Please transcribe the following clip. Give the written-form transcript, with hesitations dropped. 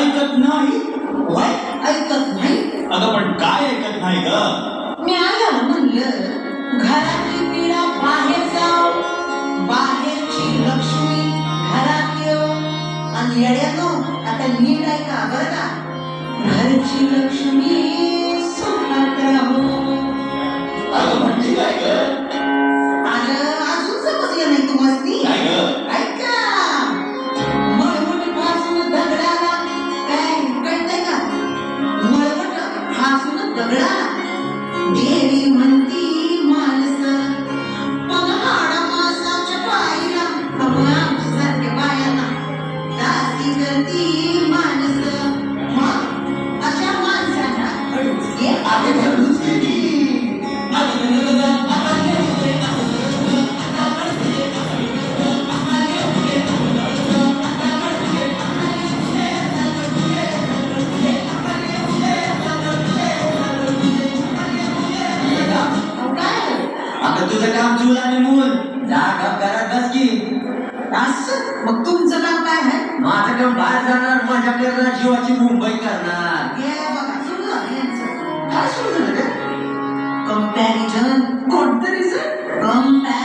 ऐकत नाही वय ऐकत नाही. अगं पण काय ऐकत नाही ग? न्यायाला म्हणलं घरातली पीडा बाहेर जाव, बाहेरची लक्ष्मी घरात येऊ. आणि येड्यानो आता नीट ऐका बरं का, घरची लक्ष्मी सुखात राहो. अगं म्हणजे काय ग? आणि अजून समजलं नाही तुम्हाला? काय ग? ऐका, मळवट फासून दगडाला काय कळतंय का? मळवट फासून दगडाला देवी म्हणती माणसं, पण हाडा मासाच्या पायीला आमच्यासारख्या बायांना दासी करती माणसं. मग अशा माणसांना अडचणी आधी धरूच गेली. आता तुझं काम चूल आणि मूल जा गप घरात बस की. असं मग तुमचं काम काय आहे? माझं काम बाहेर जाणार, मजा करणार, जीवाची मुंबई करणार. हे बघा सुरू झालं यांचं. काय सुरू झालं रे? कंपॅरिझन. कोणतं रिझन? कंपॅरिझन.